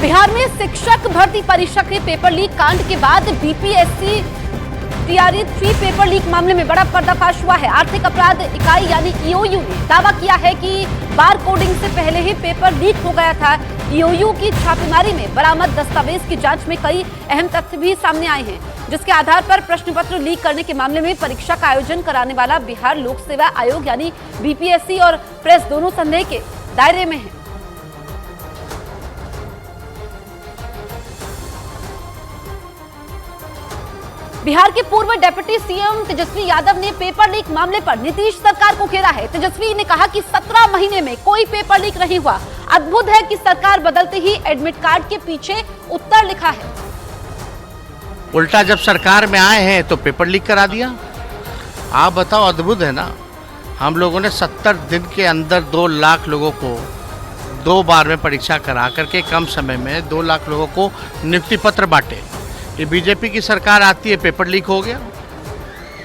बिहार में शिक्षक भर्ती परीक्षा के पेपर लीक कांड के बाद बीपीएससी टीआरई 3 पेपर लीक मामले में बड़ा पर्दाफाश हुआ है। आर्थिक अपराध इकाई यानी ईओयू ने दावा किया है कि बार कोडिंग से पहले ही पेपर लीक हो गया था। ईओयू की छापेमारी में बरामद दस्तावेज की जांच में कई अहम तथ्य भी सामने आए हैं, जिसके आधार पर प्रश्न पत्र लीक करने के मामले में परीक्षा का आयोजन कराने वाला बिहार लोक सेवा आयोग यानी बीपीएससी और प्रेस दोनों संदेह के दायरे में है। बिहार के पूर्व डिप्टी सीएम तेजस्वी यादव ने पेपर लीक मामले पर नीतीश सरकार को घेरा है। तेजस्वी ने कहा कि 17 महीने में कोई पेपर लीक नहीं हुआ। अद्भुत है कि सरकार बदलते ही एडमिट कार्ड के पीछे उत्तर लिखा है। उल्टा जब सरकार में आए हैं तो पेपर लीक करा दिया। आप बताओ, अद्भुत है ना। हम लोगों ने 70 दिन के अंदर 2 लाख लोगों को 2 बार में परीक्षा करा करके कम समय में 2 लाख लोगों को नियुक्ति पत्र बांटे। ये बीजेपी की सरकार आती है, पेपर लीक हो गया।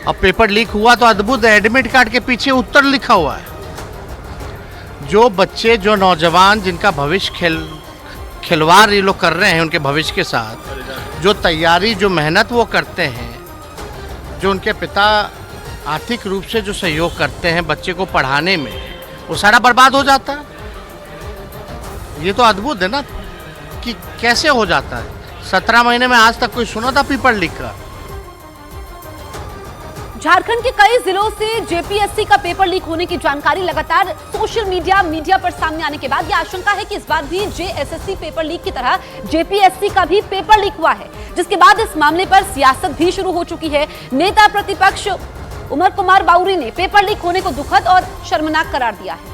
अब पेपर लीक हुआ तो अद्भुत है, एडमिट कार्ड के पीछे उत्तर लिखा हुआ है। जो बच्चे, जो नौजवान जिनका भविष्य खिलवाड़ ये लोग कर रहे हैं उनके भविष्य के साथ, जो तैयारी, जो मेहनत वो करते हैं, जो उनके पिता आर्थिक रूप से जो सहयोग करते हैं बच्चे को पढ़ाने में, वो सारा बर्बाद हो जाता है। ये तो अद्भुत है ना कि कैसे हो जाता है। 17 महीने में आज तक कोई सुना था पेपर लीक का? झारखंड के कई जिलों से जेपीएससी का पेपर लीक होने की जानकारी लगातार सोशल मीडिया पर सामने आने के बाद यह आशंका है कि इस बार भी जेएसएससी पेपर लीक की तरह जेपीएससी का भी पेपर लीक हुआ है, जिसके बाद इस मामले पर सियासत भी शुरू हो चुकी है। नेता प्रतिपक्ष उमर कुमार बाउरी ने पेपर लीक होने को दुखद और शर्मनाक करार दिया है।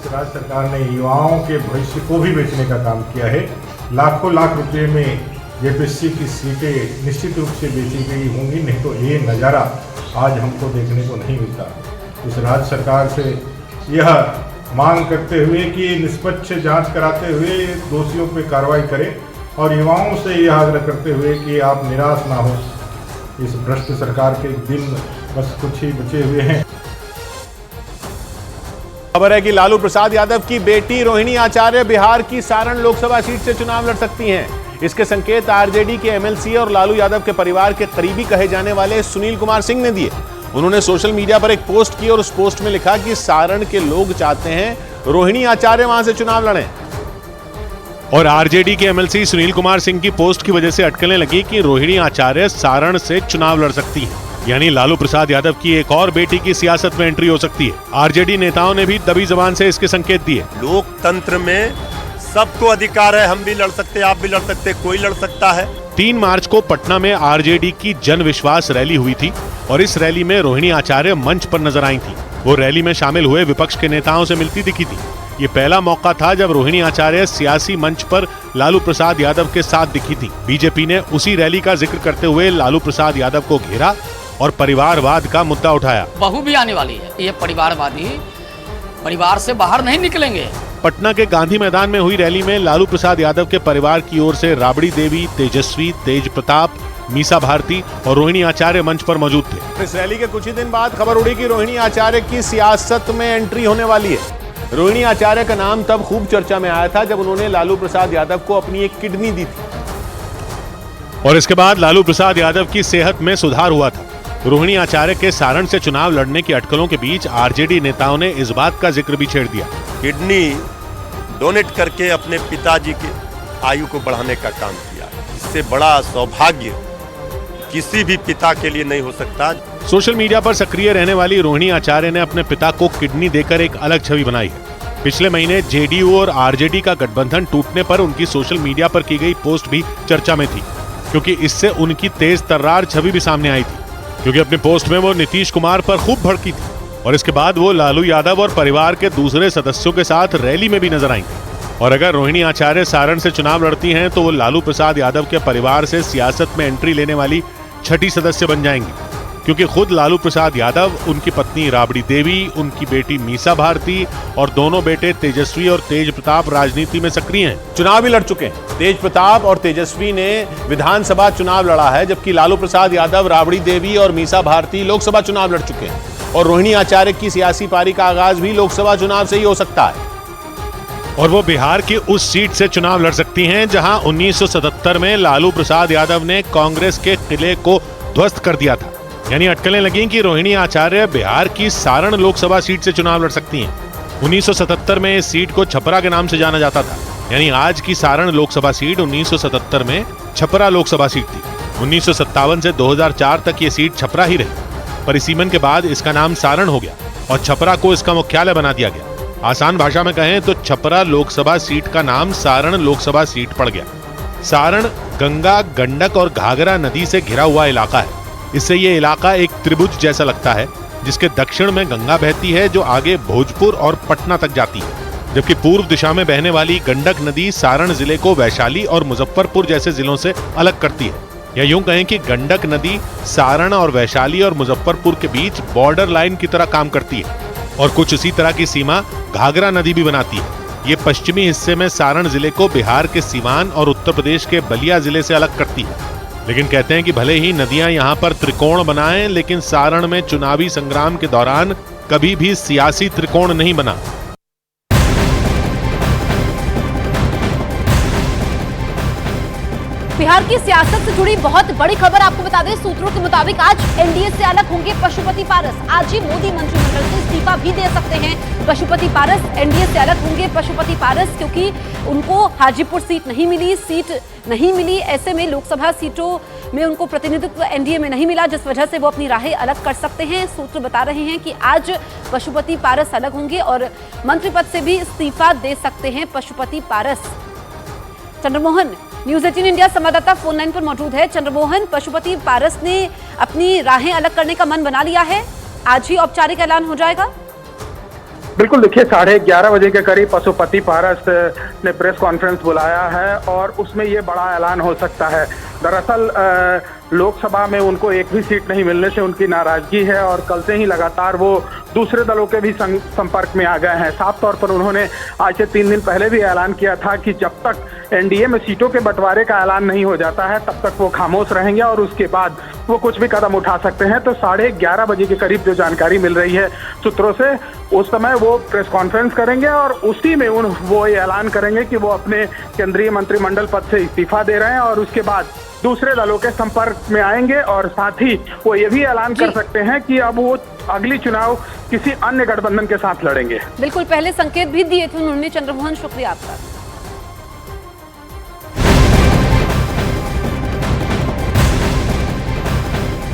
राज्य सरकार ने युवाओं के भविष्य को भी बेचने का काम किया है। लाखों लाख रुपए में जेपीएससी की सीटें निश्चित रूप से बेची गई होंगी, नहीं तो ये नज़ारा आज हमको देखने को नहीं मिलता। इस राज्य सरकार से यह मांग करते हुए कि निष्पक्ष जांच कराते हुए दोषियों पर कार्रवाई करें और युवाओं से यह आग्रह करते हुए कि आप निराश ना हो। इस भ्रष्ट सरकार के दिन बस कुछ ही बचे हुए हैं। खबर है कि लालू प्रसाद यादव की बेटी रोहिणी आचार्य बिहार की सारण लोकसभा सीट से चुनाव लड़ सकती हैं। इसके संकेत आरजेडी के एमएलसी और लालू यादव के परिवार के करीबी कहे जाने वाले सुनील कुमार सिंह ने दिए। उन्होंने सोशल मीडिया पर एक पोस्ट की और उस पोस्ट में लिखा कि सारण के लोग चाहते हैं रोहिणी आचार्य वहां से चुनाव लड़ें। और आरजेडी के एमएलसी सुनील कुमार सिंह की पोस्ट की वजह से अटकलें लगी कि रोहिणी आचार्य सारण से चुनाव लड़ सकती है, यानी लालू प्रसाद यादव की एक और बेटी की सियासत में एंट्री हो सकती है। आरजेडी नेताओं ने भी दबी जबान से इसके संकेत दिए। लोकतंत्र में सबको अधिकार है, हम भी लड़ सकते, आप भी लड़ सकते, कोई लड़ सकता है। 3 मार्च को पटना में आरजेडी की जन विश्वास रैली हुई थी और इस रैली में रोहिणी आचार्य मंच पर नजर आई थी। वो रैली में शामिल हुए विपक्ष के नेताओं से मिलती दिखी थी। ये पहला मौका था जब रोहिणी आचार्य सियासी मंच पर लालू प्रसाद यादव के साथ दिखी थी। बीजेपी ने उसी रैली का जिक्र करते हुए लालू प्रसाद यादव को घेरा और परिवारवाद का मुद्दा उठाया। बहू भी आने वाली है, ये परिवारवादी परिवार से बाहर नहीं निकलेंगे। पटना के गांधी मैदान में हुई रैली में लालू प्रसाद यादव के परिवार की ओर से राबड़ी देवी, तेजस्वी, तेज प्रताप, मीसा भारती और रोहिणी आचार्य मंच पर मौजूद थे। इस रैली के कुछ ही दिन बाद खबर उड़ी कि रोहिणी आचार्य की सियासत में एंट्री होने वाली है। रोहिणी आचार्य का नाम तब खूब चर्चा में आया था जब उन्होंने लालू प्रसाद यादव को अपनी एक किडनी दी थी और इसके बाद लालू प्रसाद यादव की सेहत में सुधार हुआ था। रोहिणी आचार्य के सारण से चुनाव लड़ने की अटकलों के बीच आरजेडी नेताओं ने इस बात का जिक्र भी छेड़ दिया। किडनी डोनेट करके अपने पिताजी की आयु को बढ़ाने का काम किया। इससे बड़ा सौभाग्य किसी भी पिता के लिए नहीं हो सकता। सोशल मीडिया पर सक्रिय रहने वाली रोहिणी आचार्य ने अपने पिता को किडनी देकर एक अलग छवि बनाई है। पिछले महीने जेडीयू और आरजेडी का गठबंधन टूटने पर उनकी सोशल मीडिया पर की गई पोस्ट भी चर्चा में थी, क्योंकि इससे उनकी तेज तर्रार छवि भी सामने आई थी। क्योंकि अपनी पोस्ट में वो नीतीश कुमार पर खूब भड़की थी और इसके बाद वो लालू यादव और परिवार के दूसरे सदस्यों के साथ रैली में भी नजर आई थी। और अगर रोहिणी आचार्य सारण से चुनाव लड़ती हैं तो वो लालू प्रसाद यादव के परिवार से सियासत में एंट्री लेने वाली 6ठी सदस्य बन जाएंगी, क्योंकि खुद लालू प्रसाद यादव, उनकी पत्नी राबड़ी देवी, उनकी बेटी मीसा भारती और दोनों बेटे तेजस्वी और तेज प्रताप राजनीति में सक्रिय हैं। चुनाव भी लड़ चुके हैं। तेज प्रताप और तेजस्वी ने विधानसभा चुनाव लड़ा है, जबकि लालू प्रसाद यादव, राबड़ी देवी और मीसा भारती लोकसभा चुनाव लड़ चुके हैं और रोहिणी आचार्य की सियासी पारी का आगाज भी लोकसभा चुनाव से ही हो सकता है। और वो बिहार की उस सीट से चुनाव लड़ सकती हैं जहां 1977 में लालू प्रसाद यादव ने कांग्रेस के किले को ध्वस्त कर दिया था। यानी अटकलें लगी कि रोहिणी आचार्य बिहार की सारण लोकसभा सीट से चुनाव लड़ सकती हैं। 1977 में इस सीट को छपरा के नाम से जाना जाता था। यानी आज की सारण लोकसभा सीट 1977 में छपरा लोकसभा सीट थी। 1957 से 2004 तक ये सीट छपरा ही रही। परिसीमन के बाद इसका नाम सारण हो गया और छपरा को इसका मुख्यालय बना दिया गया। आसान भाषा में कहें तो छपरा लोकसभा सीट का नाम सारण लोकसभा सीट पड़ गया। सारण गंगा, गंडक और घाघरा नदी से घिरा हुआ इलाका है। इससे ये इलाका एक त्रिभुज जैसा लगता है, जिसके दक्षिण में गंगा बहती है जो आगे भोजपुर और पटना तक जाती है, जबकि पूर्व दिशा में बहने वाली गंडक नदी सारण जिले को वैशाली और मुजफ्फरपुर जैसे जिलों से अलग करती है। या यूं कहें कि गंडक नदी सारण और वैशाली और मुजफ्फरपुर के बीच बॉर्डर लाइन की तरह काम करती है और कुछ उसी तरह की सीमा घाघरा नदी भी बनाती है। ये पश्चिमी हिस्से में सारण जिले को बिहार के सीवान और उत्तर प्रदेश के बलिया जिले से अलग करती है। लेकिन कहते हैं कि भले ही नदियां यहाँ पर त्रिकोण बनाएं, लेकिन सारण में चुनावी संग्राम के दौरान कभी भी सियासी त्रिकोण नहीं बना। बिहार की सियासत से जुड़ी बहुत बड़ी खबर आपको बता दें। सूत्रों के मुताबिक आज एनडीए से अलग होंगे पशुपति पारस। आज ही मोदी मंत्रिमंडल से इस्तीफा भी दे सकते हैं पशुपति पारस। एनडीए से अलग होंगे पशुपति पारस क्योंकि उनको हाजीपुर सीट नहीं मिली। ऐसे में लोकसभा सीटों में उनको प्रतिनिधित्व एनडीए में नहीं मिला, जिस वजह से वो अपनी राहें अलग कर सकते हैं। सूत्र बता रहे हैं कि आज पशुपति पारस अलग होंगे और मंत्री पद से भी इस्तीफा दे सकते हैं पशुपति पारस। चंद्रमोहन, न्यूज 18 इंडिया संवाददाता फोन लाइन पर मौजूद है। चंद्रमोहन, पशुपति पारस ने अपनी राहें अलग करने का मन बना लिया है, आज ही औपचारिक ऐलान हो जाएगा? बिल्कुल, देखिए 11:30 बजे के करीब पशुपति पारस ने प्रेस कॉन्फ्रेंस बुलाया है और उसमें ये बड़ा ऐलान हो सकता है। दरअसल लोकसभा में उनको एक भी सीट नहीं मिलने से उनकी नाराजगी है और कल से ही लगातार वो दूसरे दलों के भी संपर्क में आ गए हैं। साफ तौर पर उन्होंने आज से 3 दिन पहले भी ऐलान किया था कि जब तक एनडीए में सीटों के बंटवारे का ऐलान नहीं हो जाता है तब तक वो खामोश रहेंगे और उसके बाद वो कुछ भी कदम उठा सकते हैं। तो 11:30 बजे के करीब जो जानकारी मिल रही है सूत्रों से, उस समय वो प्रेस कॉन्फ्रेंस करेंगे और उसी में वो ये ऐलान करेंगे कि वो अपने केंद्रीय मंत्रिमंडल पद से इस्तीफा दे रहे हैं और उसके बाद दूसरे दलों के संपर्क में आएंगे और साथ ही वो ये भी ऐलान कर सकते हैं कि अब वो अगली चुनाव किसी अन्य गठबंधन के साथ लड़ेंगे। बिल्कुल, पहले संकेत भी दिए थे उन्होंने। चंद्रमोहन, शुक्रिया आपका।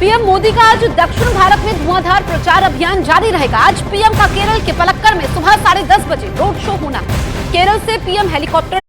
पीएम मोदी का आज दक्षिण भारत में धुआंधार प्रचार अभियान जारी रहेगा। आज पीएम का केरल के पलक्कड़ में सुबह 10:30 बजे रोड शो होना है। केरल से पीएम हेलीकॉप्टर